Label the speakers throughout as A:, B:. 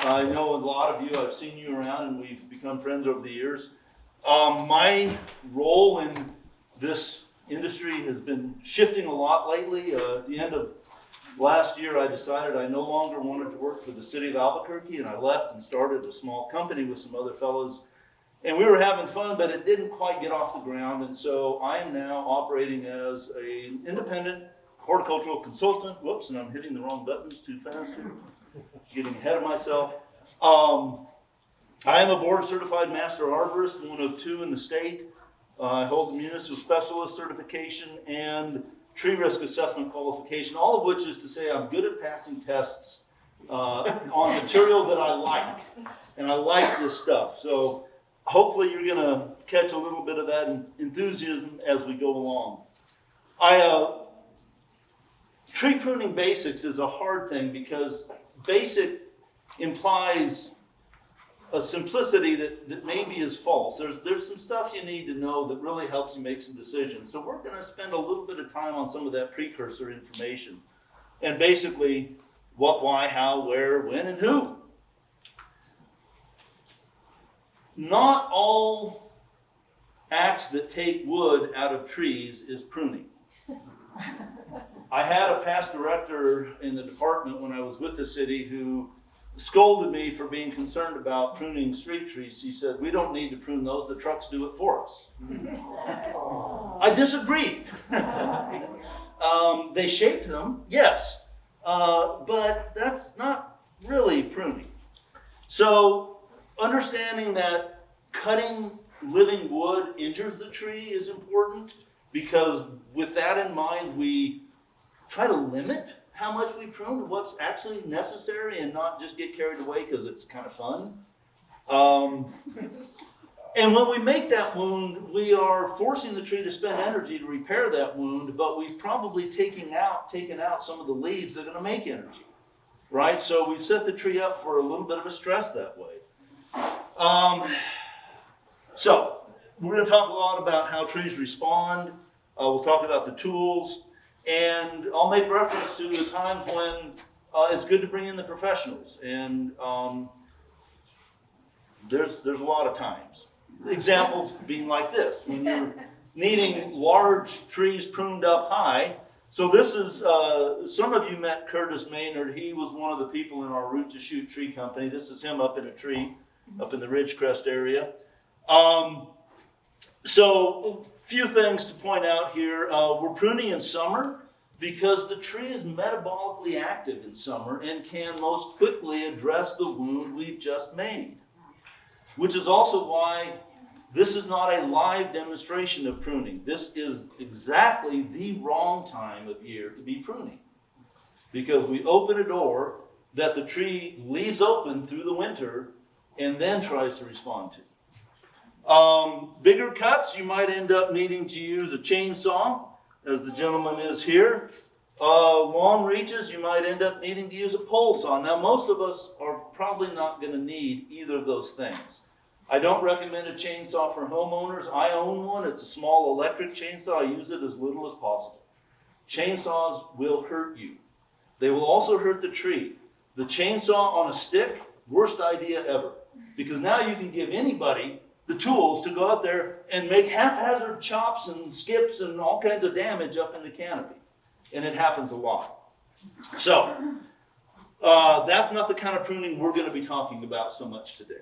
A: I know a lot of you, I've seen you around and we've become friends over the years. My role in this industry has been shifting a lot lately. At the end of last year, I decided I no longer wanted to work for the city of Albuquerque, and I left and started a small company with some other fellows. And we were having fun, but it didn't quite get off the ground. And so I am now operating as an independent horticultural consultant. Whoops, and I'm hitting the wrong buttons too fast here. Getting ahead of myself. I am a board certified master arborist, one of two in the state. I hold the municipal specialist certification and tree risk assessment qualification, all of which is to say I'm good at passing tests on material that I like. And I like this stuff. So hopefully you're gonna catch a little bit of that enthusiasm as we go along. Tree pruning basics is a hard thing because basic implies a simplicity that maybe is false. There's some stuff you need to know that really helps you make some decisions. So we're going to spend a little bit of time on some of that precursor information. And basically, what, why, how, where, when, and who. Not all acts that take wood out of trees is pruning. I had a past director in the department when I was with the city who scolded me for being concerned about pruning street trees. He said, "We don't need to prune those, the trucks do it for us." I disagreed. They shaped them, yes, but that's not really pruning. So understanding that cutting living wood injures the tree is important, because with that in mind, we try to limit how much we prune to what's actually necessary and not just get carried away because it's kind of fun. And when we make that wound, we are forcing the tree to spend energy to repair that wound, but we've probably taken out some of the leaves that are going to make energy, right? So we've set the tree up for a little bit of a stress that way. So we're going to talk a lot about how trees respond. We'll talk about the tools. And I'll make reference to the times when it's good to bring in the professionals. And there's a lot of times. Examples being like this, when you're needing large trees pruned up high. So this is, some of you met Curtis Maynard. He was one of the people in our Root to Shoot tree company. This is him up in a tree, up in the Ridgecrest area. So a few things to point out here. We're pruning in summer because the tree is metabolically active in summer and can most quickly address the wound we've just made. Which is also why this is not a live demonstration of pruning. This is exactly the wrong time of year to be pruning, because we open a door that the tree leaves open through the winter and then tries to respond to. Bigger cuts, you might end up needing to use a chainsaw, as the gentleman is here. Long reaches, you might end up needing to use a pole saw. Now, most of us are probably not going to need either of those things. I don't recommend a chainsaw for homeowners. I own one. It's a small electric chainsaw. I use it as little as possible. Chainsaws will hurt you. They will also hurt the tree. The chainsaw on a stick, worst idea ever. Because now you can give anybody the tools to go out there and make haphazard chops and skips and all kinds of damage up in the canopy. And it happens a lot. So, that's not the kind of pruning we're going to be talking about so much today.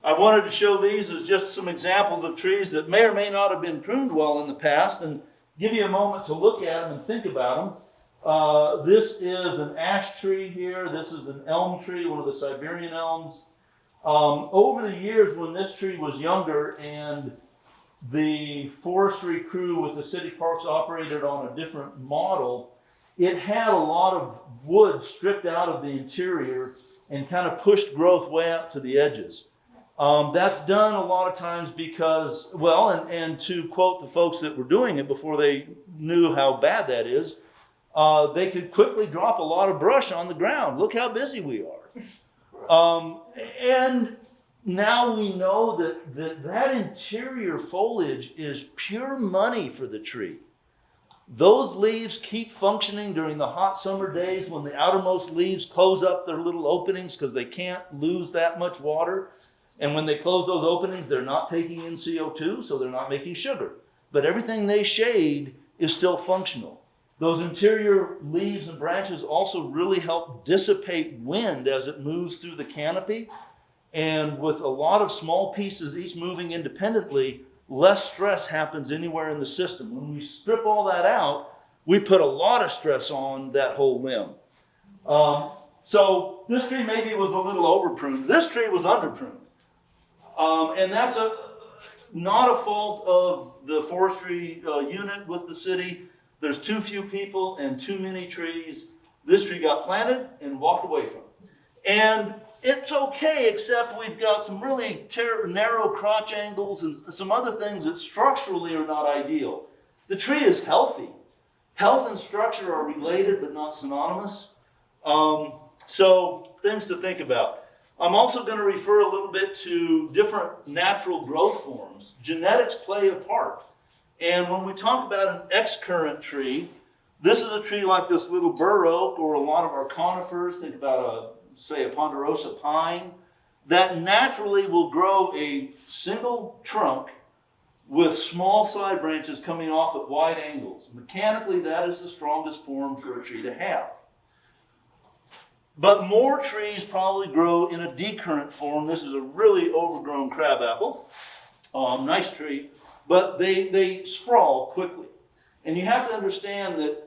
A: I wanted to show these as just some examples of trees that may or may not have been pruned well in the past, and give you a moment to look at them and think about them. This is an ash tree here. This is an elm tree, one of the Siberian elms. Over the years, when this tree was younger and the forestry crew with the city parks operated on a different model, it had a lot of wood stripped out of the interior and kind of pushed growth way out to the edges. That's done a lot of times because, well, and to quote the folks that were doing it before they knew how bad that is, they could quickly drop a lot of brush on the ground. Look how busy we are. And now we know that interior foliage is pure money for the tree. Those leaves keep functioning during the hot summer days when the outermost leaves close up their little openings because they can't lose that much water. And when they close those openings, they're not taking in CO2, so they're not making sugar. But everything they shade is still functional. Those interior leaves and branches also really help dissipate wind as it moves through the canopy. And with a lot of small pieces, each moving independently, less stress happens anywhere in the system. When we strip all that out, we put a lot of stress on that whole limb. So this tree maybe was a little over pruned. This tree was under pruned. And that's not a fault of the forestry unit with the city. There's too few people and too many trees. This tree got planted and walked away from. And it's okay, except we've got some really narrow crotch angles and some other things that structurally are not ideal. The tree is healthy. Health and structure are related but not synonymous. So things to think about. I'm also going to refer a little bit to different natural growth forms. Genetics play a part. And when we talk about an excurrent tree, this is a tree like this little bur oak or a lot of our conifers. Think about say a ponderosa pine, that naturally will grow a single trunk with small side branches coming off at wide angles. Mechanically, that is the strongest form for a tree to have. But more trees probably grow in a decurrent form. This is a really overgrown crabapple. Nice tree, but they sprawl quickly. And you have to understand that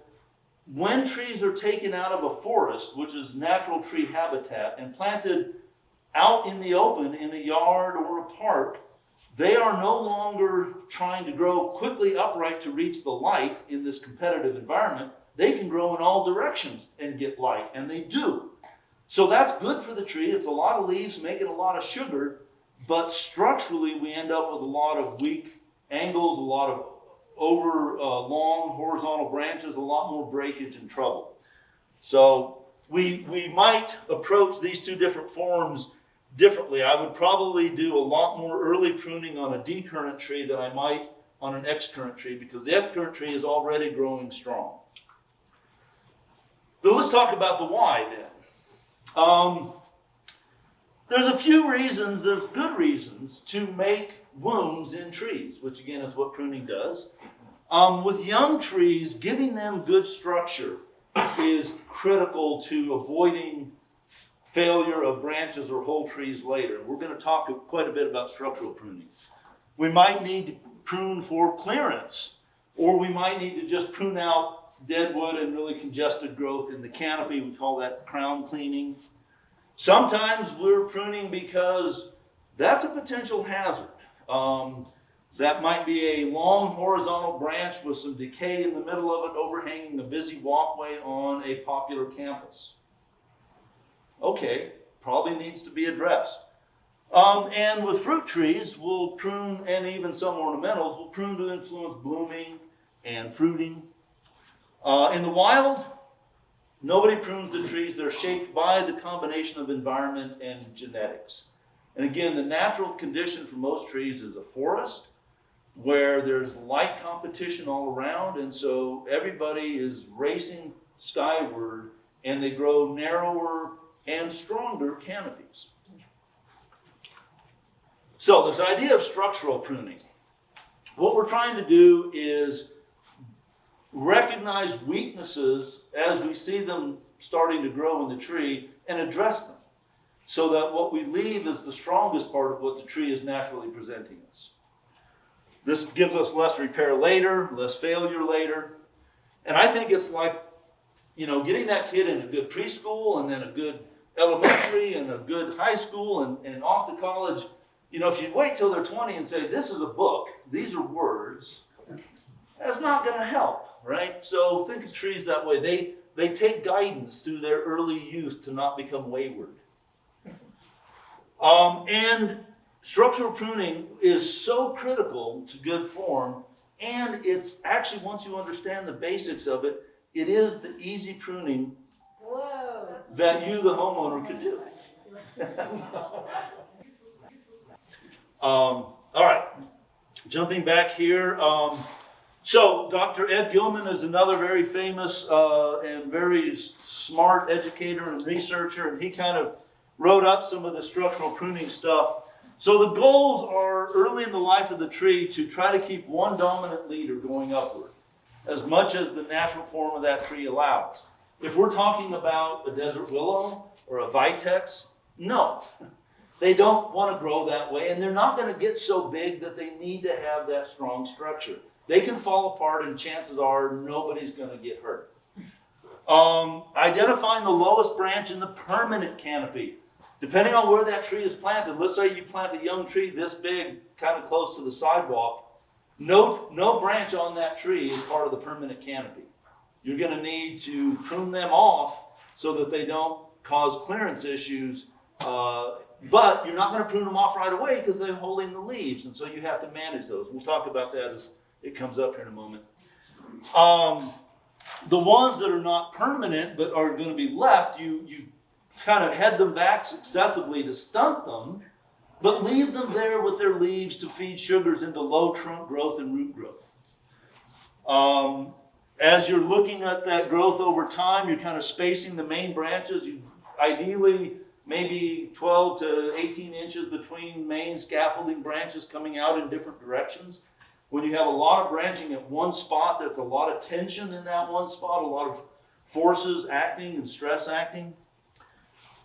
A: when trees are taken out of a forest, which is natural tree habitat, and planted out in the open in a yard or a park, they are no longer trying to grow quickly upright to reach the light in this competitive environment. They can grow in all directions and get light, and they do. So that's good for the tree. It's a lot of leaves making a lot of sugar, but structurally we end up with a lot of weak angles, a lot of over long horizontal branches, a lot more breakage and trouble. So we might approach these two different forms differently. I would probably do a lot more early pruning on a decurrent tree than I might on an excurrent tree because the excurrent tree is already growing strong. But let's talk about the why then. There's a few reasons, there's good reasons to make wounds in trees, which again is what pruning does. With young trees, giving them good structure is critical to avoiding failure of branches or whole trees later. We're going to talk quite a bit about structural pruning. We might need to prune for clearance, or we might need to just prune out dead wood and really congested growth in the canopy. We call that crown cleaning. Sometimes we're pruning because that's a potential hazard. That might be a long horizontal branch with some decay in the middle of it overhanging the busy walkway on a popular campus. Okay, probably needs to be addressed. And with fruit trees, we'll prune, and even some ornamentals, we'll prune to influence blooming and fruiting. In the wild, nobody prunes the trees. They're shaped by the combination of environment and genetics. And again, the natural condition for most trees is a forest where there's light competition all around, and so everybody is racing skyward, and they grow narrower and stronger canopies. So this idea of structural pruning, what we're trying to do is recognize weaknesses as we see them starting to grow in the tree and address them so that what we leave is the strongest part of what the tree is naturally presenting us. This gives us less repair later, less failure later. And I think it's like, getting that kid in a good preschool and then a good elementary and a good high school and off to college. If you wait till they're 20 and say, this is a book, these are words, that's not going to help, right? So think of trees that way. They take guidance through their early youth to not become wayward. And structural pruning is so critical to good form, and it's actually, once you understand the basics of it, it is the easy pruning that you, the homeowner, could do. All right, jumping back here. So Dr. Ed Gilman is another very famous and very smart educator and researcher, and he kind of wrote up some of the structural pruning stuff. So the goals are early in the life of the tree to try to keep one dominant leader going upward, as much as the natural form of that tree allows. If we're talking about a desert willow or a vitex, no. They don't want to grow that way, and they're not going to get so big that they need to have that strong structure. They can fall apart, and chances are nobody's going to get hurt. Identifying the lowest branch in the permanent canopy. Depending on where that tree is planted, let's say you plant a young tree this big, kind of close to the sidewalk, no branch on that tree is part of the permanent canopy. You're going to need to prune them off so that they don't cause clearance issues, but you're not going to prune them off right away because they're holding the leaves, and so you have to manage those. We'll talk about that as it comes up here in a moment. The ones that are not permanent but are going to be left, you kind of head them back successively to stunt them, but leave them there with their leaves to feed sugars into low trunk growth and root growth. As you're looking at that growth over time, you're kind of spacing the main branches. You ideally maybe 12 to 18 inches between main scaffolding branches coming out in different directions. When you have a lot of branching at one spot, there's a lot of tension in that one spot, a lot of forces acting and stress acting.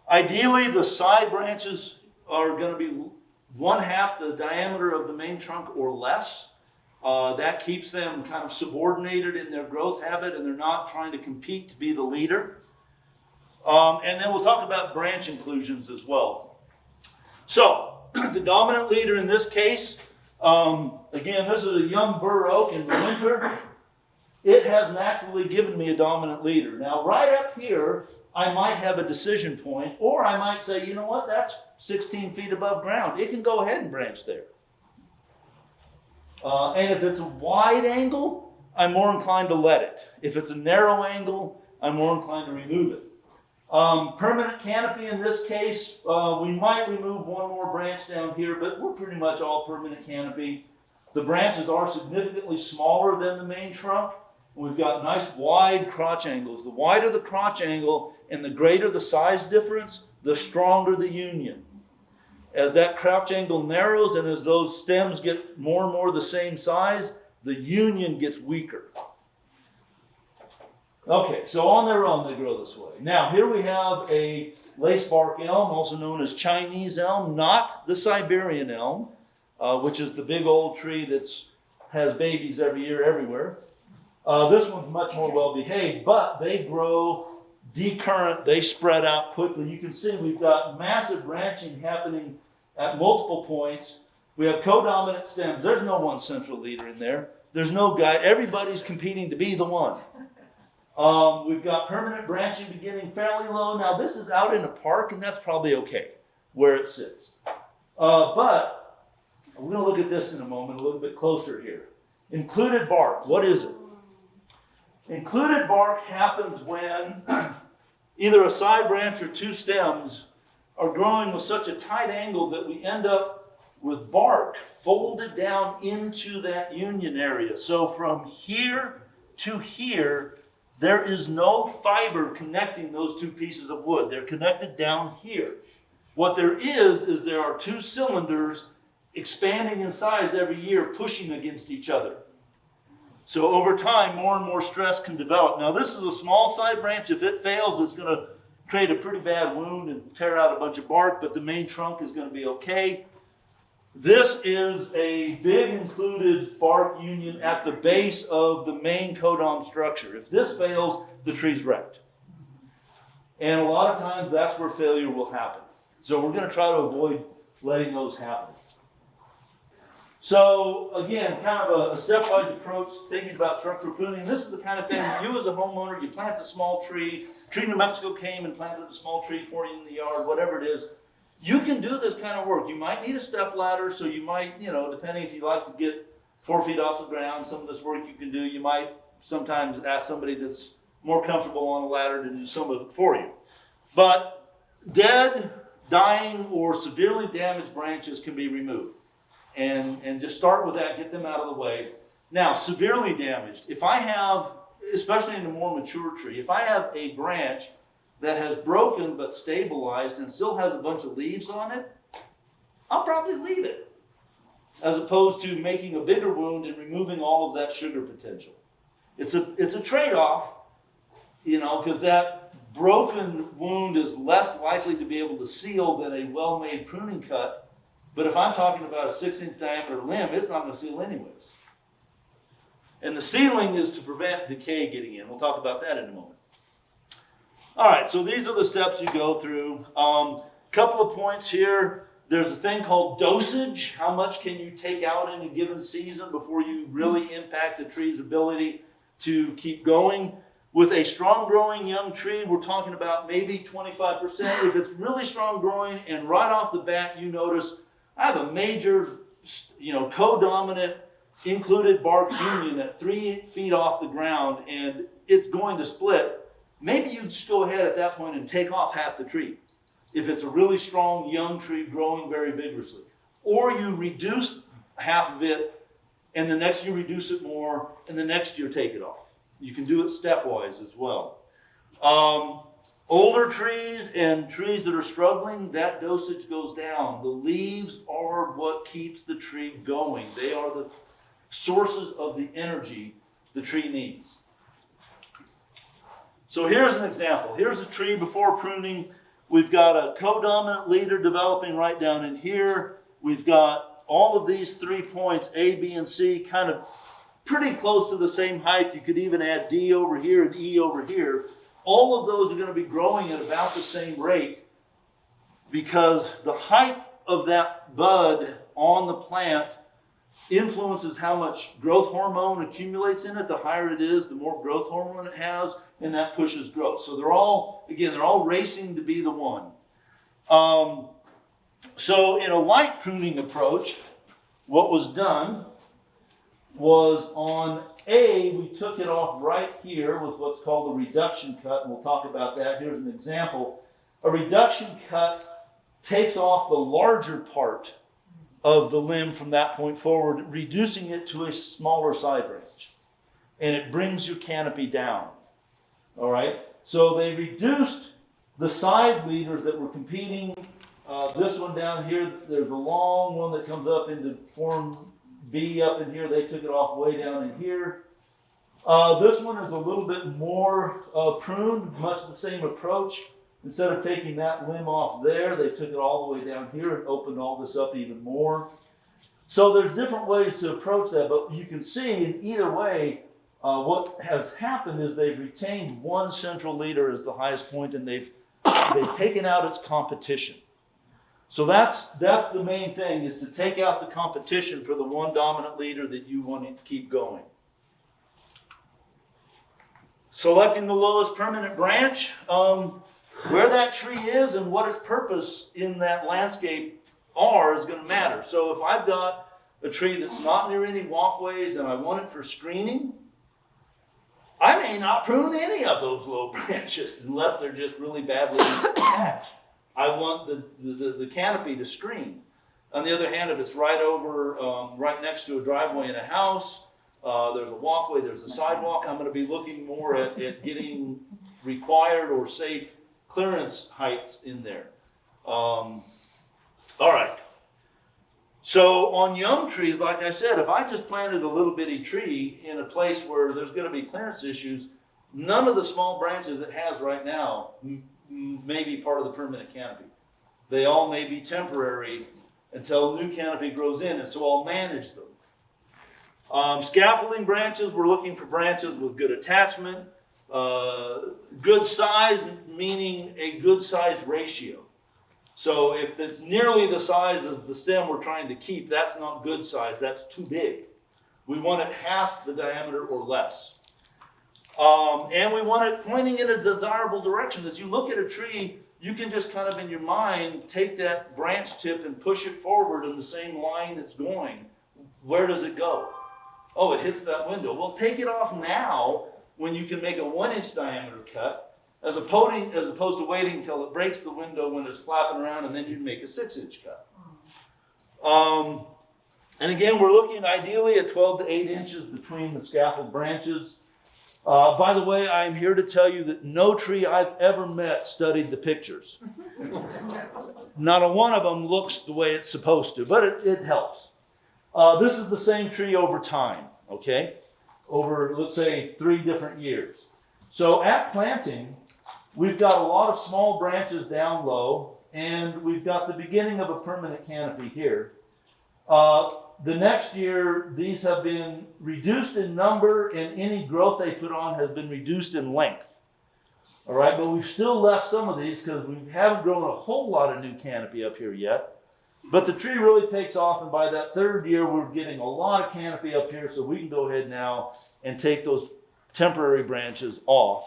A: Ideally, the side branches are going to be 1/2 the diameter of the main trunk or less. That keeps them kind of subordinated in their growth habit, and they're not trying to compete to be the leader. And then we'll talk about branch inclusions as well. So, the dominant leader in this case, again, this is a young bur oak in the winter. It has naturally given me a dominant leader. Now, right up here, I might have a decision point, or I might say, you know what, that's 16 feet above ground. It can go ahead and branch there. And if it's a wide angle, I'm more inclined to let it. If it's a narrow angle, I'm more inclined to remove it. Permanent canopy in this case, we might remove one more branch down here, but we're pretty much all permanent canopy. The branches are significantly smaller than the main trunk. We've got nice wide crotch angles. The wider the crotch angle and the greater the size difference, the stronger the union. As that crotch angle narrows and as those stems get more and more the same size, the union gets weaker. Okay, so on their own they grow this way. Now here we have a lacebark elm, also known as Chinese elm, not the Siberian elm, which is the big old tree that has babies every year everywhere. This one's much more well behaved, but they grow decurrent, they spread out quickly. You can see we've got massive branching happening at multiple points. We have codominant stems. There's no one central leader in there. There's no guy. Everybody's competing to be the one. We've got permanent branching beginning fairly low. Now this is out in a park, and that's probably okay where it sits. But we're going to look at this in a moment, a little bit closer here. Included bark, what is it? Included bark happens when either a side branch or two stems are growing with such a tight angle that we end up with bark folded down into that union area. So from here to here, there is no fiber connecting those two pieces of wood. They're connected down here. What there is there are two cylinders expanding in size every year, pushing against each other. So over time, more and more stress can develop. Now this is a small side branch. If it fails, it's going to create a pretty bad wound and tear out a bunch of bark, but the main trunk is going to be okay. This is a big included bark union at the base of the main codon structure. If this fails, the tree's wrecked. And a lot of times that's where failure will happen. So we're going to try to avoid letting those happen. So again, kind of a stepwise approach, thinking about structural pruning. This is the kind of thing you as a homeowner, you plant a small tree. Tree New Mexico came and planted a small tree for you in the yard, whatever it is. You can do this kind of work. You might need a step ladder, so you might, depending if you like to get 4 feet off the ground, some of this work you can do. You might sometimes ask somebody that's more comfortable on a ladder to do some of it for you. But dead, dying, or severely damaged branches can be removed. And just start with that, get them out of the way. Now, severely damaged, if I have, especially in a more mature tree, if I have a branch that has broken but stabilized and still has a bunch of leaves on it, I'll probably leave it, as opposed to making a bigger wound and removing all of that sugar potential. It's a trade-off, you know, because that broken wound is less likely to be able to seal than a well-made pruning cut. But if I'm talking about a 6-inch diameter limb, it's not going to seal anyways. And the sealing is to prevent decay getting in. We'll talk about that in a moment. All right, so these are the steps you go through. Couple of points here. There's a thing called dosage. How much can you take out in a given season before you really impact the tree's ability to keep going? With a strong growing young tree, we're talking about maybe 25%. If it's really strong growing and right off the bat you notice, I have a major, co-dominant included bark union at 3 feet off the ground and it's going to split, maybe you just go ahead at that point and take off half the tree. If it's a really strong young tree growing very vigorously. Or you reduce half of it and the next year reduce it more and the next year take it off. You can do it stepwise as well. Older trees and trees that are struggling, that dosage goes down. The leaves are what keeps the tree going. They are the sources of the energy the tree needs. So here's an example. Here's a tree before pruning. We've got a co-dominant leader developing right down in here. We've got all of these 3 points, A, B, and C, kind of pretty close to the same height. You could even add D over here and E over here. All of those are going to be growing at about the same rate because the height of that bud on the plant influences how much growth hormone accumulates in it. The higher it is, the more growth hormone it has, and that pushes growth. So they're all racing to be the one. So in a light pruning approach, what was done was on A, we took it off right here with what's called a reduction cut, and we'll talk about that. Here's an example. A reduction cut takes off the larger part of the limb from that point forward, reducing it to a smaller side branch. And it brings your canopy down. All right? So they reduced the side leaders that were competing. This one down here, there's a long one that comes up into form B up in here. They took it off way down in here. This one is a little bit more pruned, much the same approach. Instead of taking that limb off there, they took it all the way down here and opened all this up even more. So there's different ways to approach that, but you can see in either way, what has happened is they've retained one central leader as the highest point, and they've taken out its competition. So that's the main thing, is to take out the competition for the one dominant leader that you want to keep going. Selecting the lowest permanent branch, where that tree is and what its purpose in that landscape is going to matter. So if I've got a tree that's not near any walkways and I want it for screening, I may not prune any of those low branches unless they're just really badly attached. I want the canopy to screen. On the other hand, if it's right over, right next to a driveway in a house, there's a walkway, there's a sidewalk, I'm going to be looking more at getting required or safe clearance heights in there. All right. So on young trees, like I said, if I just planted a little bitty tree in a place where there's going to be clearance issues, none of the small branches it has right now may be part of the permanent canopy. They all may be temporary until new canopy grows in, and so I'll manage them. Scaffolding branches, we're looking for branches with good attachment, good size, meaning a good size ratio. So if it's nearly the size of the stem we're trying to keep, that's not good size, that's too big. We want it half the diameter or less. And we want it pointing in a desirable direction. As you look at a tree, you can just kind of in your mind take that branch tip and push it forward in the same line it's going. Where does it go? Oh, it hits that window. Well, take it off now when you can make a 1-inch diameter cut, as opposed to waiting until it breaks the window when it's flapping around and then you'd make a 6-inch cut. And again, we're looking ideally at 12 to 8 inches between the scaffold branches. By the way, I'm here to tell you that no tree I've ever met studied the pictures. Not a one of them looks the way it's supposed to, but it helps. This is the same tree over time, okay? Over, let's say, 3 different years. So at planting, we've got a lot of small branches down low, and we've got the beginning of a permanent canopy here. The next year, these have been reduced in number, and any growth they put on has been reduced in length. All right, but we've still left some of these because we haven't grown a whole lot of new canopy up here yet. But the tree really takes off, and by that 3rd year, we're getting a lot of canopy up here, so we can go ahead now and take those temporary branches off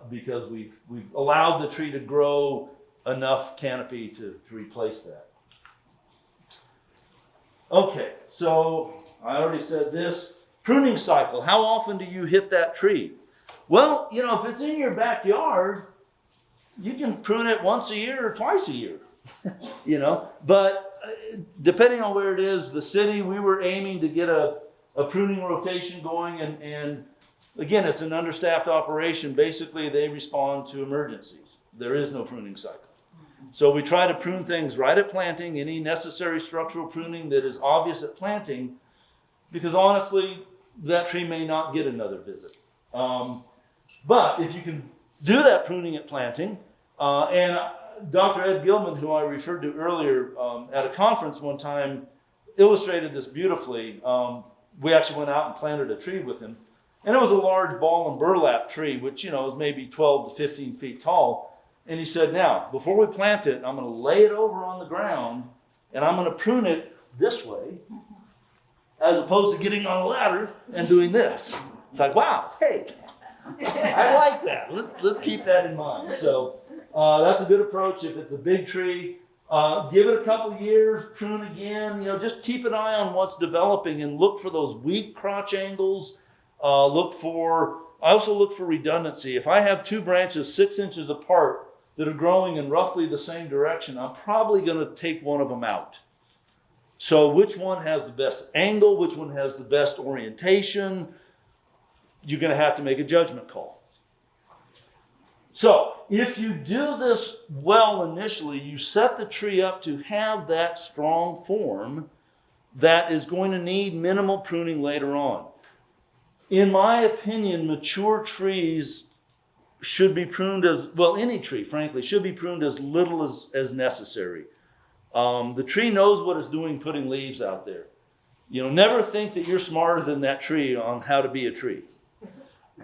A: because we've allowed the tree to grow enough canopy to replace that. Okay, so I already said this. Pruning cycle. How often do you hit that tree? Well, you know, if it's in your backyard, you can prune it once a year or twice a year, you know. But depending on where it is, the city, we were aiming to get a pruning rotation going. And again, it's an understaffed operation. Basically, they respond to emergencies. There is no pruning cycle. So we try to prune things right at planting, any necessary structural pruning that is obvious at planting, because honestly, that tree may not get another visit. But if you can do that pruning at planting, and Dr. Ed Gilman, who I referred to earlier at a conference one time, illustrated this beautifully. We actually went out and planted a tree with him, and it was a large ball and burlap tree, which, you know, is maybe 12 to 15 feet tall. And he said, now, before we plant it, I'm going to lay it over on the ground, and I'm going to prune it this way, as opposed to getting on a ladder and doing this. It's like, wow, hey, I like that. Let's keep that in mind. So that's a good approach. If it's a big tree, give it a couple of years, prune again. You know, just keep an eye on what's developing and look for those weak crotch angles. I also look for redundancy. If I have 2 branches 6 inches apart that are growing in roughly the same direction, I'm probably going to take one of them out. So which one has the best angle? Which one has the best orientation? You're going to have to make a judgment call. So if you do this well initially, you set the tree up to have that strong form that is going to need minimal pruning later on. In my opinion, mature trees should be pruned any tree, frankly, should be pruned as little as necessary. The tree knows what it's doing putting leaves out there. You know, never think that you're smarter than that tree on how to be a tree.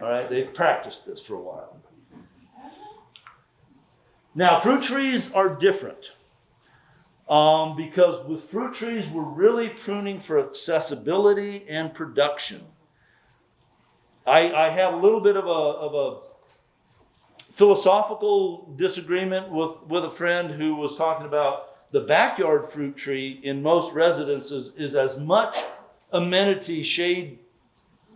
A: All right, they've practiced this for a while. Now, fruit trees are different because with fruit trees, we're really pruning for accessibility and production. I had a little bit of a philosophical disagreement with a friend who was talking about the backyard fruit tree in most residences is as much amenity, shade,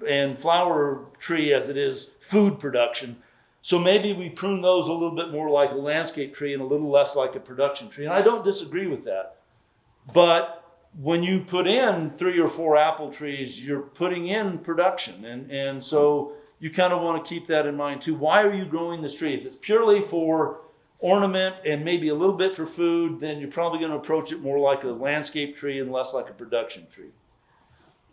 A: and flower tree as it is food production. So maybe we prune those a little bit more like a landscape tree and a little less like a production tree. And I don't disagree with that. But when you put in 3 or 4 apple trees, you're putting in production. And so you kind of want to keep that in mind too. Why are you growing this tree? If it's purely for ornament and maybe a little bit for food, then you're probably going to approach it more like a landscape tree and less like a production tree.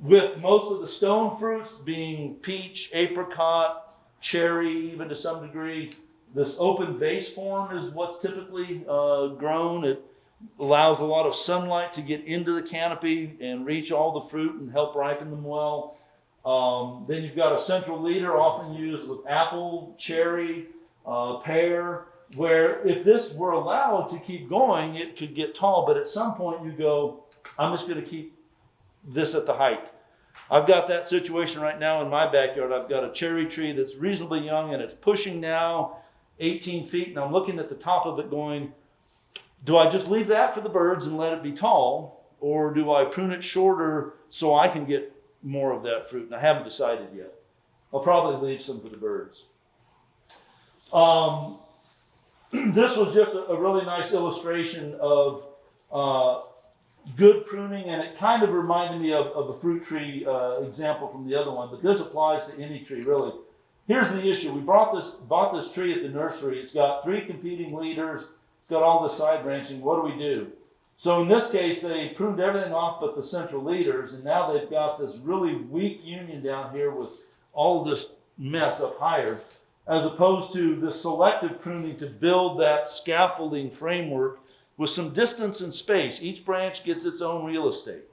A: With most of the stone fruits being peach, apricot, cherry, even to some degree, this open vase form is what's typically grown. It allows a lot of sunlight to get into the canopy and reach all the fruit and help ripen them well. Then you've got a central leader, often used with apple, cherry, pear, where if this were allowed to keep going, it could get tall. But at some point you go, I'm just going to keep this at the height. I've got that situation right now in my backyard. I've got a cherry tree that's reasonably young and it's pushing now 18 feet. And I'm looking at the top of it going, do I just leave that for the birds and let it be tall? Or do I prune it shorter so I can get more of that fruit? And I haven't decided yet. I'll probably leave some for the birds. This was just a really nice illustration of good pruning, and it kind of reminded me of a fruit tree example from the other one, but this applies to any tree really. Here's the issue. We bought this tree at the nursery. It's got 3 competing leaders. It's got all the side branching. What do? So in this case, they pruned everything off but the central leaders, and now they've got this really weak union down here with all of this mess up higher, as opposed to the selective pruning to build that scaffolding framework with some distance and space. Each branch gets its own real estate.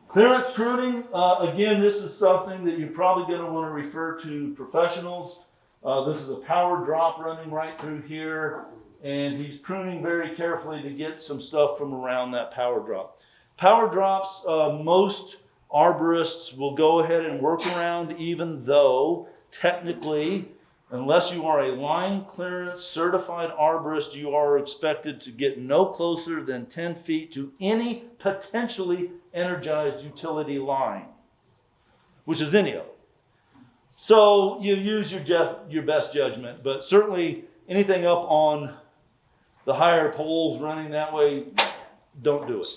A: Clearance pruning, again, this is something that you're probably going to want to refer to professionals. This is a power drop running right through here, and he's pruning very carefully to get some stuff from around that power drop. Power drops, most arborists will go ahead and work around, even though technically, unless you are a line clearance certified arborist, you are expected to get no closer than 10 feet to any potentially energized utility line, which is any of them. So you use your best judgment, but certainly anything up on the higher poles running that way, don't do it.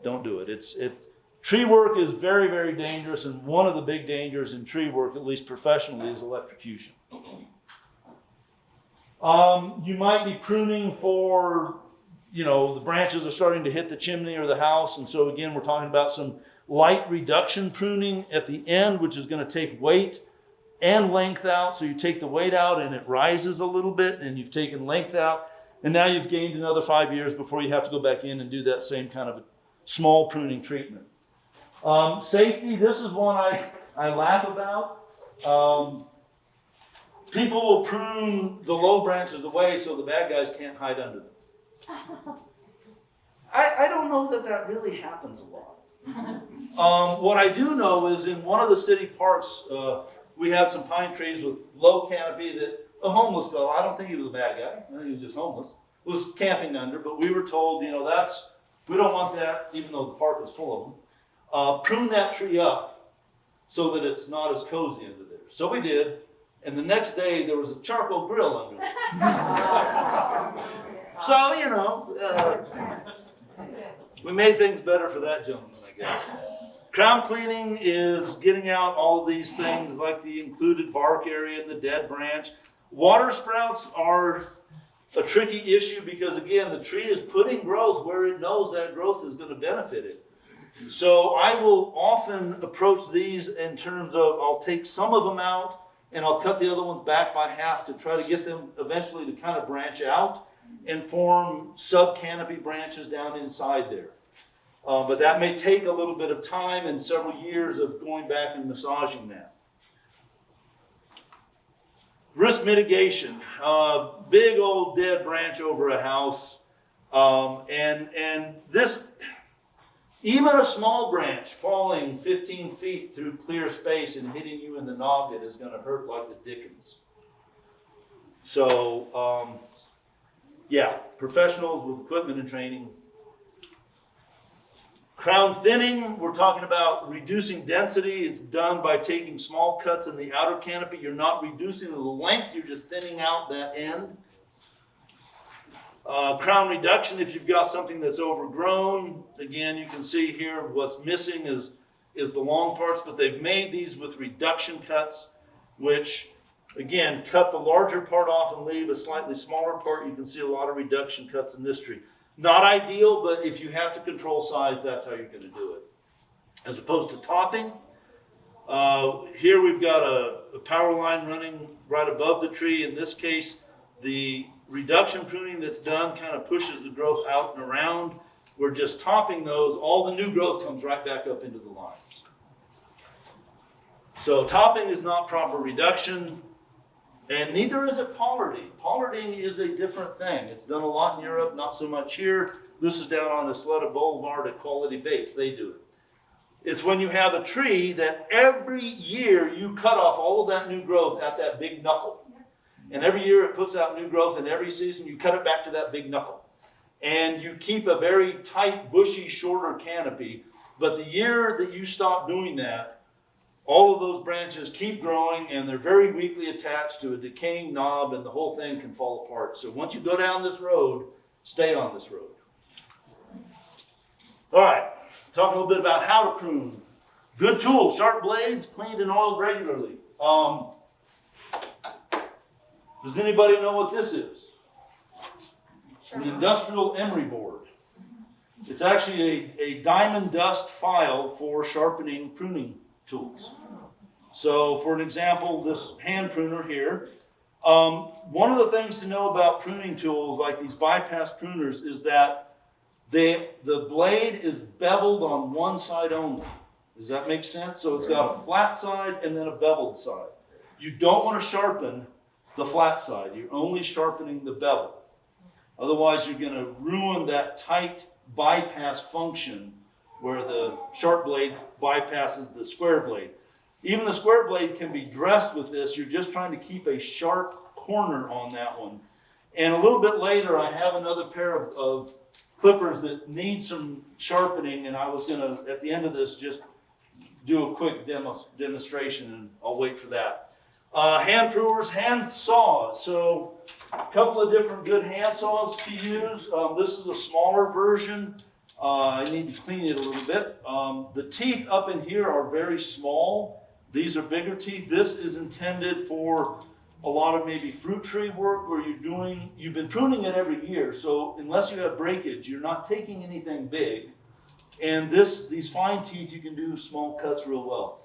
A: Don't do it. Tree work is very, very dangerous, and one of the big dangers in tree work, at least professionally, is electrocution. You might be pruning for, the branches are starting to hit the chimney or the house, and so again, we're talking about some light reduction pruning at the end, which is going to take weight and length out. So you take the weight out and it rises a little bit, and you've taken length out, and now you've gained another 5 years before you have to go back in and do that same kind of small pruning treatment. Safety, this is one I laugh about. People will prune the low branches away so the bad guys can't hide under them. I don't know that really happens a lot. What I do know is in one of the city parks, we have some pine trees with low canopy that a homeless fellow, I don't think he was a bad guy, I think he was just homeless, was camping under, but we were told, we don't want that, even though the park was full of them. Prune that tree up so that it's not as cozy under there. So we did, and the next day there was a charcoal grill under it. So, we made things better for that gentleman, I guess. Crown cleaning is getting out all of these things like the included bark area and the dead branch. Water sprouts are a tricky issue because, again, the tree is putting growth where it knows that growth is going to benefit it. So I will often approach these in terms of I'll take some of them out and I'll cut the other ones back by half to try to get them eventually to kind of branch out and form sub-canopy branches down inside there. But that may take a little bit of time and several years of going back and massaging that. Risk mitigation, big old dead branch over a house, and this, even a small branch falling 15 feet through clear space and hitting you in the noggin is going to hurt like the dickens. So, professionals with equipment and training. Crown thinning, we're talking about reducing density. It's done by taking small cuts in the outer canopy. You're not reducing the length, you're just thinning out that end. Crown reduction, if you've got something that's overgrown, again, you can see here what's missing is the long parts, but they've made these with reduction cuts, which, again, cut the larger part off and leave a slightly smaller part. You can see a lot of reduction cuts in this tree. Not ideal, but if you have to control size, that's how you're going to do it. As opposed to topping, here we've got a power line running right above the tree. In this case, the reduction pruning that's done kind of pushes the growth out and around. We're just topping those. All the new growth comes right back up into the lines. So topping is not proper reduction, and neither is it pollarding. Pollarding is a different thing. It's done a lot in Europe, not so much here. This is down on the Isleta Boulevard at Quality Baits. They do it. It's when you have a tree that every year you cut off all of that new growth at that big knuckle. And every year it puts out new growth, and every season you cut it back to that big knuckle. And you keep a very tight, bushy, shorter canopy. But the year that you stop doing that, all of those branches keep growing, and they're very weakly attached to a decaying knob, and the whole thing can fall apart. So once you go down this road, stay on this road. All right, talk a little bit about how to prune. Good tool, sharp blades, cleaned and oiled regularly. Does anybody know what this is? An industrial emery board. It's actually a diamond dust file for sharpening pruning tools. So for an example, this hand pruner here, one of the things to know about pruning tools like these bypass pruners is that the blade is beveled on one side only. Does that make sense? So it's got a flat side and then a beveled side. You don't want to sharpen the flat side. You're only sharpening the bevel. Otherwise, you're going to ruin that tight bypass function where the sharp blade bypasses the square blade. Even the square blade can be dressed with this. You're just trying to keep a sharp corner on that one. And a little bit later, I have another pair of clippers that need some sharpening, and I was going to, at the end of this, just do a quick demonstration, and I'll wait for that. Hand pruners, hand saws. So a couple of different good hand saws to use. This is a smaller version. I need to clean it a little bit. The teeth up in here are very small. These are bigger teeth. This is intended for a lot of maybe fruit tree work where you've been pruning it every year. So unless you have breakage, you're not taking anything big. And these fine teeth, you can do small cuts real well.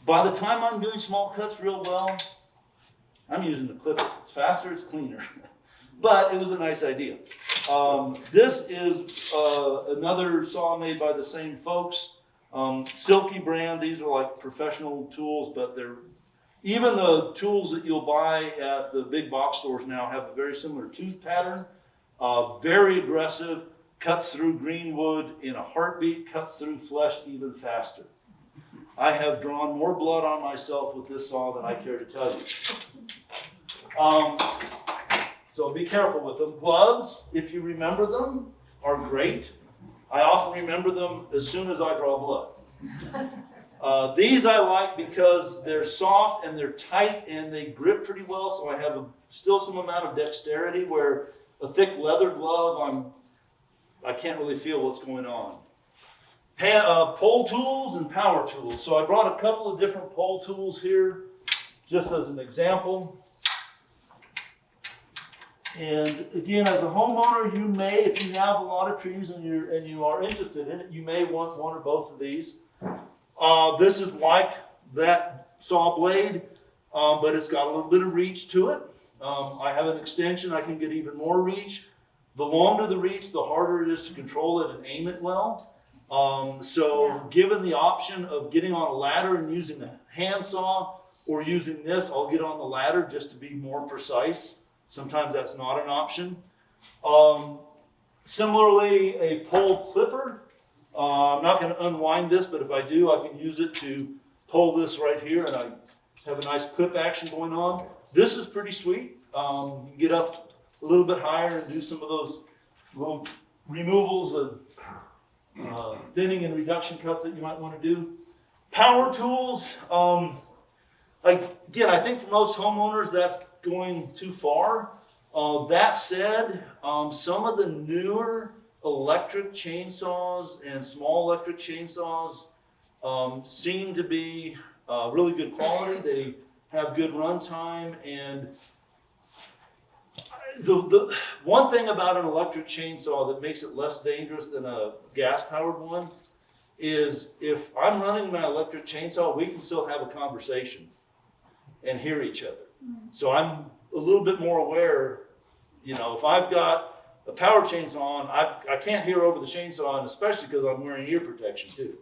A: By the time I'm doing small cuts real well, I'm using the clipper. It's faster, it's cleaner. But it was a nice idea. This is another saw made by the same folks. Silky brand. These are like professional tools, but even the tools that you'll buy at the big box stores now have a very similar tooth pattern. Very aggressive, cuts through green wood in a heartbeat, cuts through flesh even faster. I have drawn more blood on myself with this saw than I care to tell you. So be careful with them. Gloves, if you remember them, are great. I often remember them as soon as I draw blood. These I like because they're soft and they're tight and they grip pretty well, so I have still some amount of dexterity where a thick leather glove, I can't really feel what's going on. Pole tools and power tools. So I brought a couple of different pole tools here, just as an example. And again, as a homeowner, you may, if you have a lot of trees and you are interested in it, you may want one or both of these. This is like that saw blade, but it's got a little bit of reach to it. I have an extension, I can get even more reach. The longer the reach, the harder it is to control it and aim it well. Given the option of getting on a ladder and using a hand saw or using this, I'll get on the ladder just to be more precise. Sometimes that's not an option. Similarly, a pole clipper. I'm not going to unwind this, but if I do, I can use it to pull this right here, and I have a nice clip action going on. This is pretty sweet. You can get up a little bit higher and do some of those little removals of thinning and reduction cuts that you might want to do. Power tools. Again, I think for most homeowners that's going too far. That said, some of the newer electric chainsaws and small electric chainsaws seem to be really good quality. They have good runtime, and the one thing about an electric chainsaw that makes it less dangerous than a gas-powered one is if I'm running my electric chainsaw, we can still have a conversation and hear each other. So I'm a little bit more aware, if I've got a power chainsaw on, I can't hear over the chainsaw, and especially because I'm wearing ear protection too.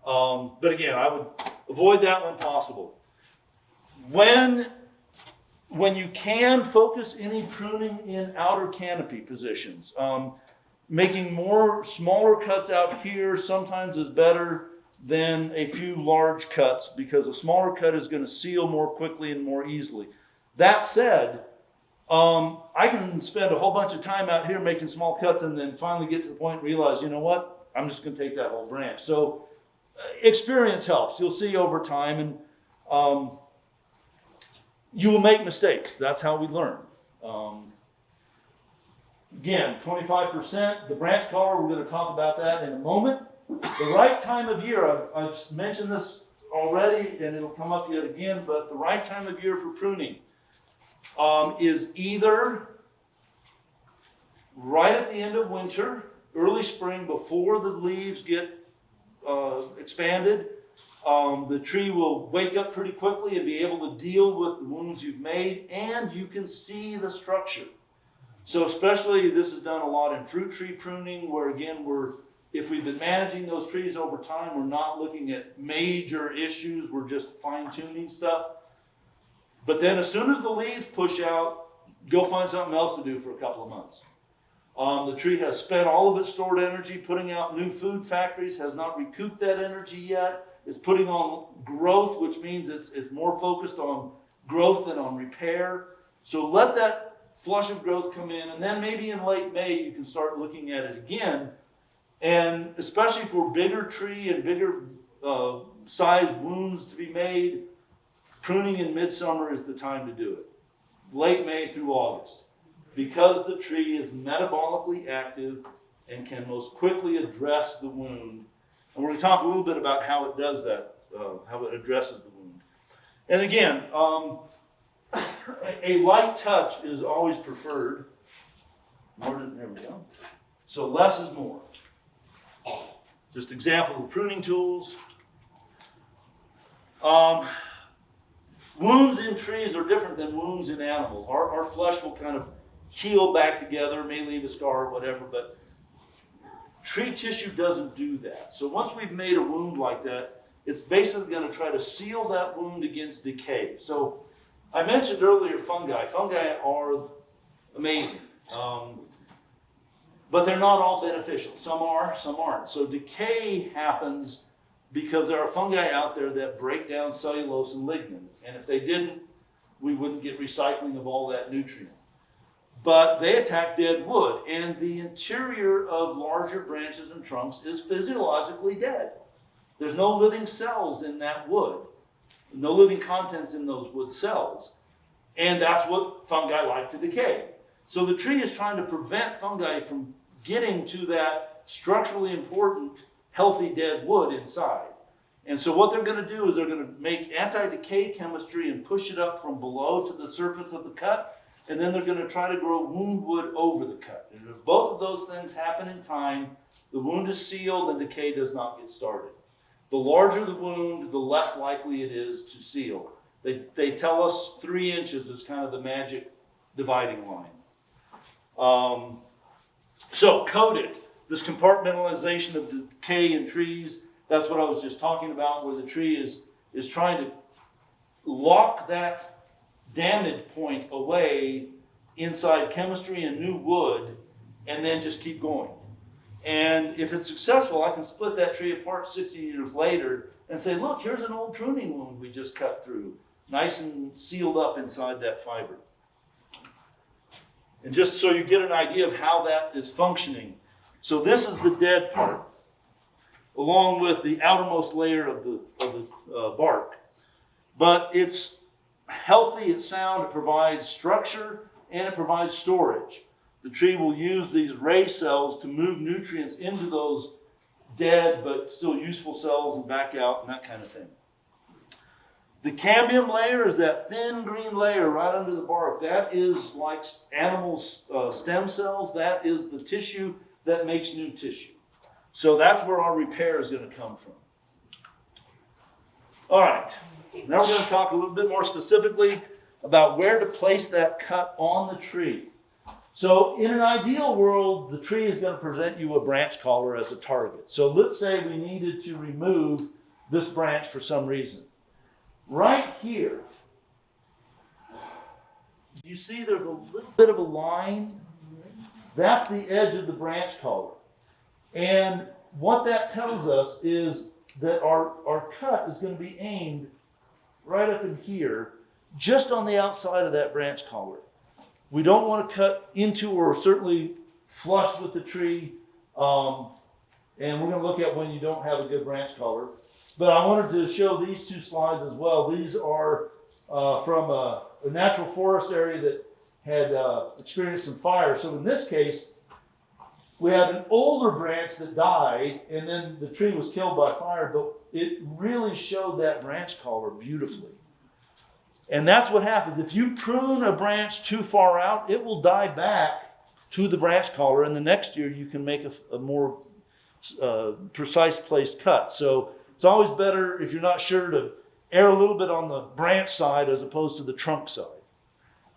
A: But again, I would avoid that when possible. When you can, focus any pruning in outer canopy positions. Making smaller cuts out here sometimes is better than a few large cuts because a smaller cut is going to seal more quickly and more easily. That said, I can spend a whole bunch of time out here making small cuts and then finally get to the point and realize, you know what, I'm just going to take that whole branch. So experience helps. You'll see over time, and you will make mistakes. That's how we learn. Again, 25%. The branch collar, we're going to talk about that in a moment. The right time of year, I've mentioned this already, and it'll come up yet again, but the right time of year for pruning is either right at the end of winter, early spring, before the leaves get expanded. The tree will wake up pretty quickly and be able to deal with the wounds you've made, and you can see the structure. So especially, this is done a lot in fruit tree pruning, where again, if we've been managing those trees over time, we're not looking at major issues, we're just fine-tuning stuff. But then as soon as the leaves push out, go find something else to do for a couple of months. The tree has spent all of its stored energy putting out new food factories, has not recouped that energy yet. It's putting on growth, which means it's more focused on growth than on repair. So let that flush of growth come in, and then maybe in late May you can start looking at it again. And especially for bigger tree and bigger sized wounds to be made, pruning in midsummer is the time to do it. Late May through August, because the tree is metabolically active and can most quickly address the wound. And we're going to talk a little bit about how it does that, how it addresses the wound. And again, a light touch is always preferred. There we go. So less is more. Just examples of pruning tools. Wounds in trees are different than wounds in animals. Our flesh will kind of heal back together, may leave a scar or whatever, but tree tissue doesn't do that. So once we've made a wound like that, it's basically going to try to seal that wound against decay. So I mentioned earlier fungi. Fungi are amazing, but they're not all beneficial. Some are, some aren't. So decay happens because there are fungi out there that break down cellulose and lignin. And if they didn't, we wouldn't get recycling of all that nutrient. But they attack dead wood, and the interior of larger branches and trunks is physiologically dead. There's no living cells in that wood, no living contents in those wood cells. And that's what fungi like to decay. So the tree is trying to prevent fungi from getting to that structurally important, healthy dead wood inside. And so what they're going to do is they're going to make anti-decay chemistry and push it up from below to the surface of the cut, and then they're going to try to grow wound wood over the cut. And if both of those things happen in time, the wound is sealed and decay does not get started. The larger the wound, the less likely it is to seal. They tell us 3 inches is kind of the magic dividing line. So coated, this compartmentalization of decay in trees, that's what I was just talking about, where the tree is trying to lock that damage point away inside chemistry and new wood, and then just keep going. And if it's successful, I can split that tree apart 60 years later and say, look, here's an old pruning wound we just cut through, nice and sealed up inside that fiber. And just so you get an idea of how that is functioning. So this is the dead part, along with the outermost layer of the bark. But it's healthy, it's sound, it provides structure, and it provides storage. The tree will use these ray cells to move nutrients into those dead but still useful cells and back out and that kind of thing. The cambium layer is that thin green layer right under the bark. That is like animals' stem cells. That is the tissue that makes new tissue. So that's where our repair is going to come from. All right, now we're going to talk a little bit more specifically about where to place that cut on the tree. So in an ideal world, the tree is going to present you a branch collar as a target. So let's say we needed to remove this branch for some reason. Right here, you see there's a little bit of a line. That's the edge of the branch collar. And what that tells us is that our cut is going to be aimed right up in here, just on the outside of that branch collar. We don't want to cut into or certainly flush with the tree. And we're going to look at when you don't have a good branch collar. But I wanted to show these 2 slides as well. These are from a natural forest area that
B: had experienced some fire. So in this case, we had an older branch that died, and then the tree was killed by fire, but it really showed that branch collar beautifully. And that's what happens. If you prune a branch too far out, it will die back to the branch collar, and the next year you can make a more precise placed cut. So it's always better, if you're not sure, to err a little bit on the branch side as opposed to the trunk side.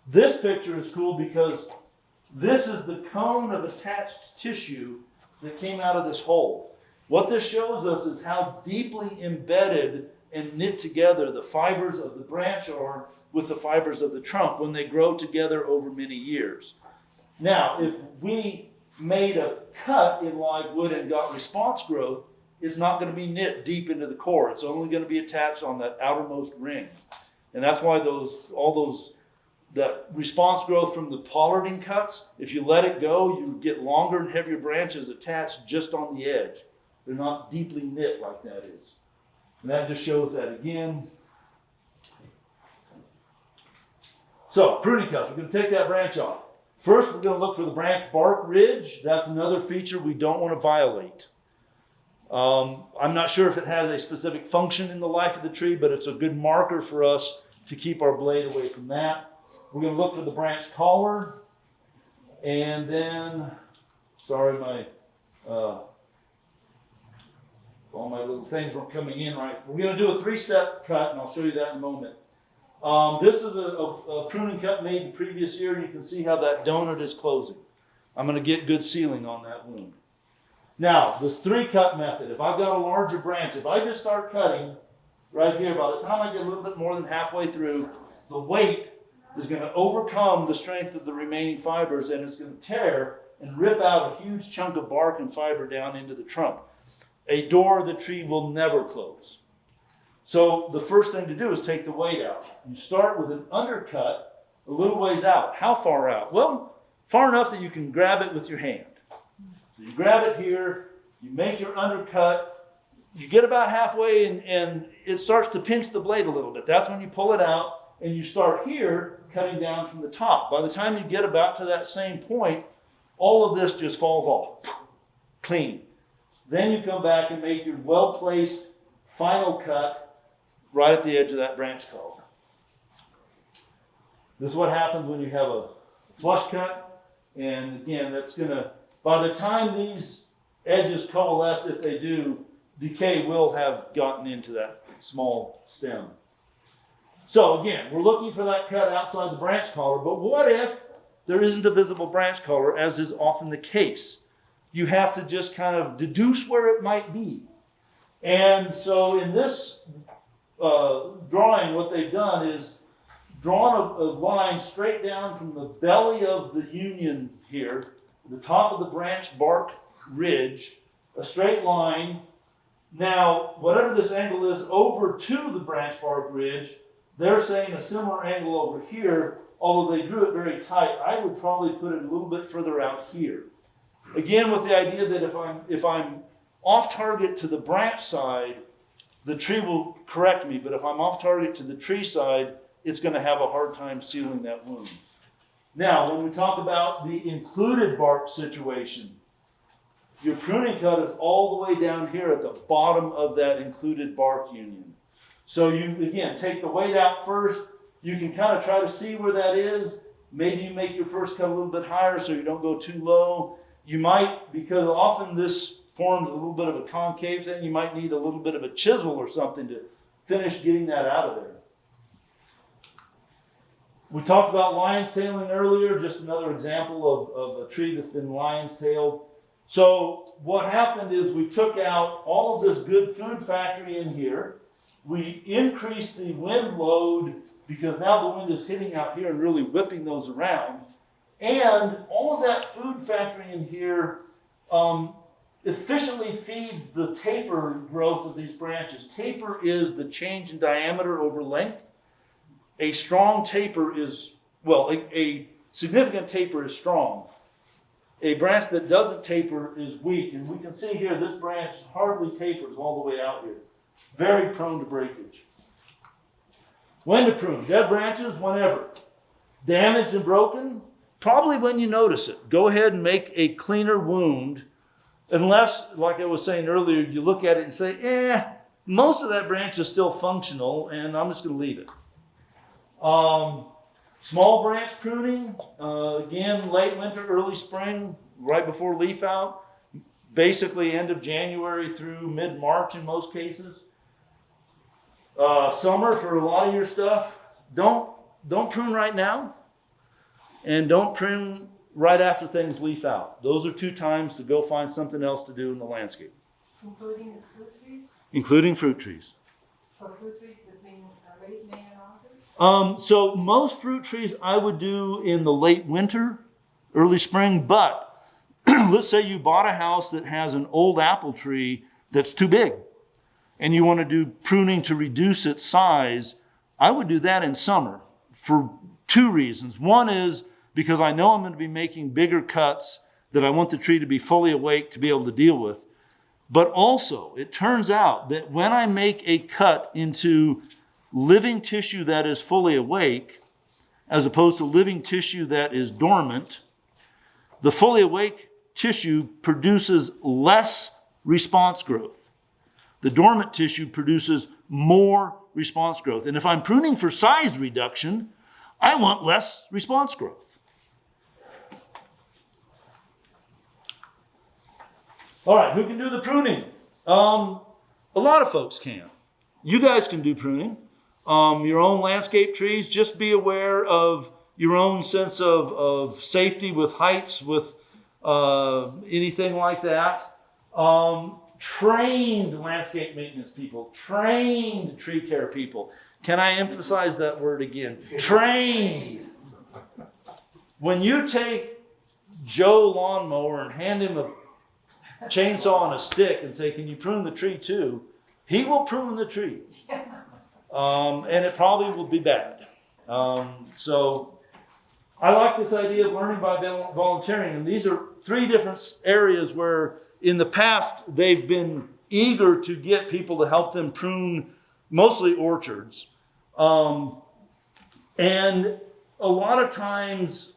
B: This picture is cool because this is the cone of attached tissue that came out of this hole. What this shows us is how deeply embedded and knit together the fibers of the branch are with the fibers of the trunk when they grow together over many years. Now, if we made a cut in live wood and got response growth, it's not going to be knit deep into the core. It's only going to be attached on that outermost ring. And that's why that response growth from the pollarding cuts, if you let it go, you get longer and heavier branches attached just on the edge. They're not deeply knit like that is. And that just shows that again. So, pruning cuts, we're going to take that branch off. First, we're going to look for the branch bark ridge. That's another feature we don't want to violate. I'm not sure if it has a specific function in the life of the tree, but it's a good marker for us to keep our blade away from that. We're going to look for the branch collar. And then, sorry, all my little things weren't coming in right. We're going to do a 3-step cut, and I'll show you that in a moment. This is a pruning cut made the previous year, and you can see how that donut is closing. I'm going to get good sealing on that wound. Now, this 3-cut method, if I've got a larger branch, if I just start cutting right here, by the time I get a little bit more than halfway through, the weight is going to overcome the strength of the remaining fibers, and it's going to tear and rip out a huge chunk of bark and fiber down into the trunk. A door the tree will never close. So the first thing to do is take the weight out. You start with an undercut a little ways out. How far out? Well, far enough that you can grab it with your hand. So you grab it here, you make your undercut, you get about halfway and it starts to pinch the blade a little bit. That's when you pull it out and you start here cutting down from the top. By the time you get about to that same point, all of this just falls off, clean. Then you come back and make your well-placed final cut right at the edge of that branch collar. This is what happens when you have a flush cut. And again, that's going to, by the time these edges coalesce, if they do, decay will have gotten into that small stem. So again, we're looking for that cut outside the branch collar, but what if there isn't a visible branch collar, as is often the case? You have to just kind of deduce where it might be. And so in this drawing, what they've done is drawn a line straight down from the belly of the union here, the top of the branch bark ridge, a straight line. Now, whatever this angle is over to the branch bark ridge, they're saying a similar angle over here, although they drew it very tight. I would probably put it a little bit further out here. Again, with the idea that if I'm off target to the branch side, the tree will correct me, but if I'm off target to the tree side, it's going to have a hard time sealing that wound. Now, when we talk about the included bark situation, your pruning cut is all the way down here at the bottom of that included bark union. So you, again, take the weight out first. You can kind of try to see where that is. Maybe you make your first cut a little bit higher so you don't go too low. You might, because often this forms a little bit of a concave thing, you might need a little bit of a chisel or something to finish getting that out of there. We talked about lion's tailing earlier, just another example of a tree that's been lion's tailed. So what happened is we took out all of this good food factory in here. We increased the wind load because now the wind is hitting out here and really whipping those around. And all of that food factory in here efficiently feeds the taper growth of these branches. Taper is the change in diameter over length. A strong taper is, well, a significant taper is strong. A branch that doesn't taper is weak. And we can see here, this branch hardly tapers all the way out here. Very prone to breakage. When to prune? Dead branches, whenever. damaged and broken, probably when you notice it. Go ahead and make a cleaner wound, unless, like I was saying earlier, you look at it and say, most of that branch is still functional, and I'm just going to leave it. Small branch pruning, again, late winter, early spring, right before leaf out, basically end of January through mid-March in most cases. Summer for a lot of your stuff, don't prune right now, and don't prune right after things leaf out. Those are 2 times to go find something else to do in the landscape.
C: Including the fruit trees?
B: Including fruit trees.
C: So fruit trees between late May and August?
B: So most fruit trees I would do in the late winter, early spring, but let's say you bought a house that has an old apple tree that's too big, and you want to do pruning to reduce its size. I would do that in summer for 2 reasons. One is because I know I'm going to be making bigger cuts that I want the tree to be fully awake to be able to deal with. But also, it turns out that when I make a cut into living tissue that is fully awake, as opposed to living tissue that is dormant, the fully awake tissue produces less response growth. The dormant tissue produces more response growth. And if I'm pruning for size reduction, I want less response growth. All right, who can do the pruning? A lot of folks can. You guys can do pruning. Your own landscape trees, just be aware of your own sense of safety with heights, with anything like that. Trained landscape maintenance people, trained tree care people. Can I emphasize that word again? Trained. When you take Joe lawnmower and hand him a chainsaw and a stick and say, can you prune the tree too? He will prune the tree. And it probably will be bad. So I like this idea of learning by volunteering. And these are 3 different areas where in the past they've been eager to get people to help them prune mostly orchards. And a lot of times,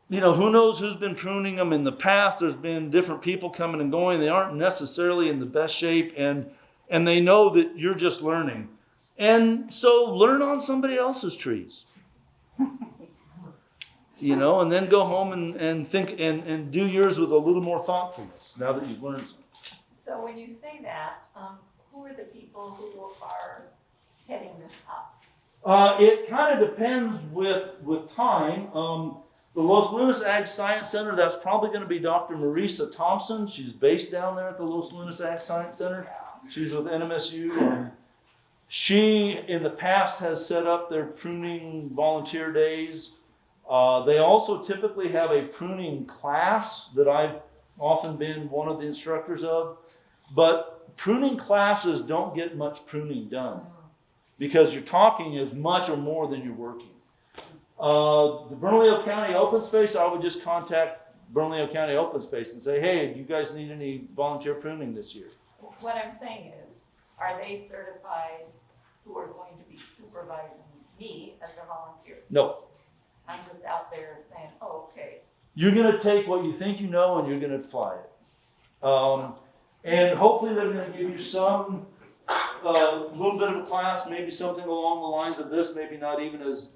B: who knows who's been pruning them in the past. There's been different people coming and going. They aren't necessarily in the best shape, and they know that you're just learning. And so learn on somebody else's trees. And then go home and think and do yours with a little more thoughtfulness now that you've learned something.
D: So when you say that, who are the people who are heading this up?
B: It kind of depends with time. The Los Lunas Ag Science Center, that's probably going to be Dr. Marisa Thompson. She's based down there at the Los Lunas Ag Science Center. She's with NMSU. She, in the past, has set up their pruning volunteer days. They also typically have a pruning class that I've often been one of the instructors of. But pruning classes don't get much pruning done because you're talking as much or more than you're working. The Bernalillo County Open Space, I would just contact Bernalillo County Open Space and say, hey, do you guys need any volunteer pruning this year?
D: What I'm saying is, are they certified who are going to be supervising me as a volunteer?
B: No.
D: I'm just out there saying, oh, okay.
B: You're going to take what you think you know and you're going to apply it. And hopefully they're going to give you some, little bit of a class, maybe something along the lines of this, maybe not even as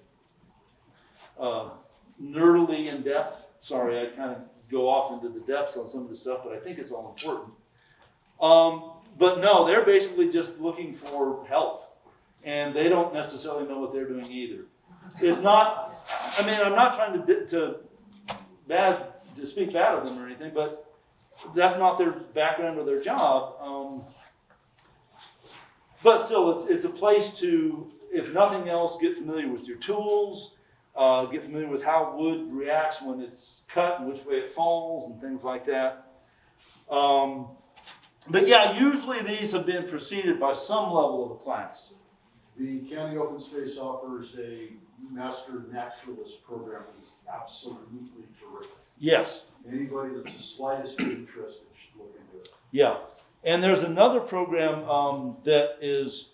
B: nerdily in depth. Sorry, I kind of go off into the depths on some of this stuff, but I think it's all important. But no, they're basically just looking for help, and they don't necessarily know what they're doing either. It's not, I'm not trying to speak bad of them or anything, but that's not their background or their job. But still, it's a place to, if nothing else, get familiar with your tools, get familiar with how wood reacts when it's cut and which way it falls and things like that. But yeah, usually these have been preceded by some level of a class.
E: The county open space offers a master naturalist program that is absolutely terrific.
B: Yes.
E: Anybody that's the slightest bit interested should look into it.
B: Yeah. And there's another program that is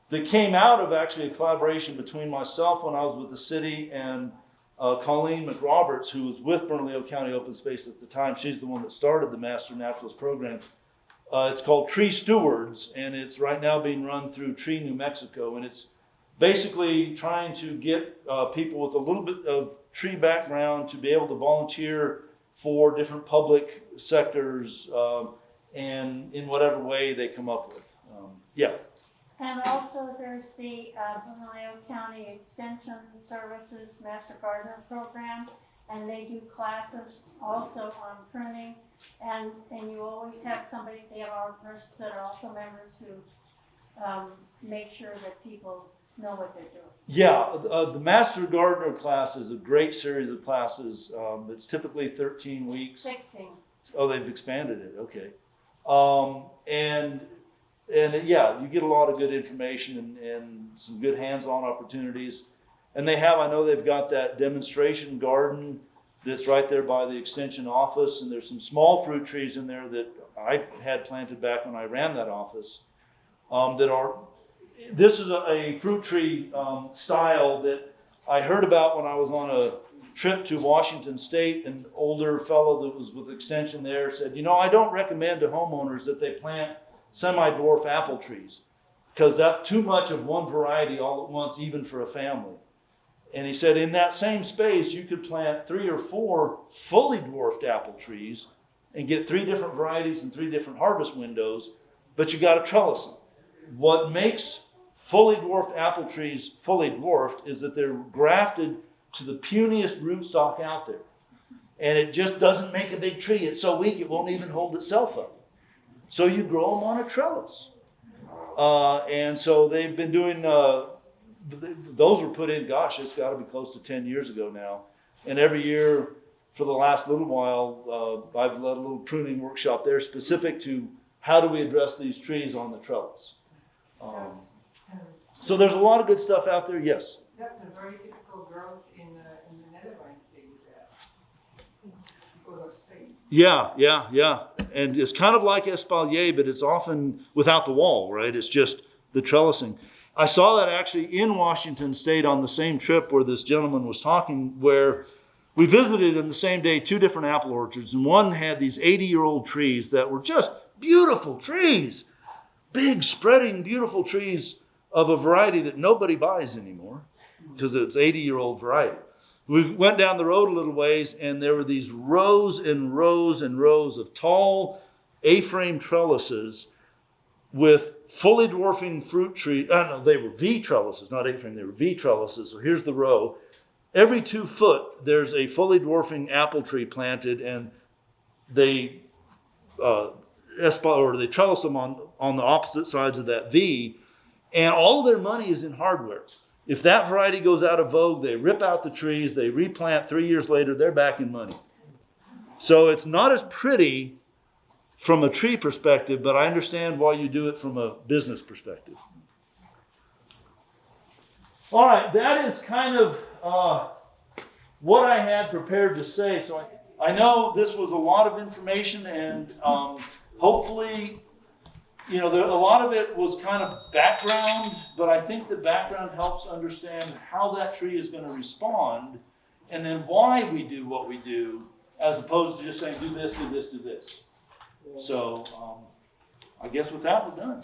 B: that came out of actually a collaboration between myself when I was with the city and Colleen McRoberts, who was with Bernalillo County Open Space at the time. She's the one that started the Master Naturalist Program. It's called Tree Stewards, and it's right now being run through Tree New Mexico, and it's basically trying to get people with a little bit of tree background to be able to volunteer for different public sectors and in whatever way they come up with. Yeah.
F: And also there's the Bernalillo County Extension Services Master Gardener Program, and they do classes also on pruning. And you always have somebody, they have arborists that are also members who make sure that people know what they're doing.
B: Yeah, the Master Gardener class is a great series of classes. It's typically 13 weeks.
F: 16.
B: Oh, they've expanded it, okay. And yeah, you get a lot of good information and some good hands-on opportunities. And I know they've got that demonstration garden that's right there by the extension office, and there's some small fruit trees in there that I had planted back when I ran that office this is a fruit tree style that I heard about when I was on a trip to Washington State. An older fellow that was with extension there said, I don't recommend to homeowners that they plant semi-dwarf apple trees because that's too much of one variety all at once, even for a family. And he said in that same space, you could plant 3 or 4 fully dwarfed apple trees and get 3 different varieties and 3 different harvest windows, but you got to trellis them. What makes fully dwarfed apple trees fully dwarfed is that they're grafted to the puniest rootstock out there. And it just doesn't make a big tree. It's so weak it won't even hold itself up. So you grow them on a trellis. And so they've been doing, those were put in, it's got to be close to 10 years ago now. And every year for the last little while, I've led a little pruning workshop there specific to how do we address these trees on the trellis. So there's a lot of good stuff out there, yes.
C: That's a very typical growth in the Netherlands, they do that, because of space.
B: Yeah. And it's kind of like espalier, but it's often without the wall, right? It's just the trellising. I saw that actually in Washington State on the same trip where this gentleman was talking, where we visited in the same day 2 different apple orchards, and one had these 80-year-old trees that were just beautiful trees, big, spreading, beautiful trees of a variety that nobody buys anymore because it's 80-year-old variety. We went down the road a little ways, and there were these rows and rows and rows of tall A-frame trellises with fully dwarfing fruit trees. No, they were V trellises, not A-frame. They were V trellises. So here's the row. Every 2 foot, there's a fully dwarfing apple tree planted, and they trellis them on the opposite sides of that V. And all their money is in hardware. If that variety goes out of vogue, they rip out the trees, they replant 3 years later, they're back in money. So it's not as pretty from a tree perspective, but I understand why you do it from a business perspective. All right, that is kind of what I had prepared to say. So I know this was a lot of information, and hopefully, a lot of it was kind of background, but I think the background helps understand how that tree is going to respond, and then why we do what we do, as opposed to just saying, do this, do this, do this. So I guess with that, we're done.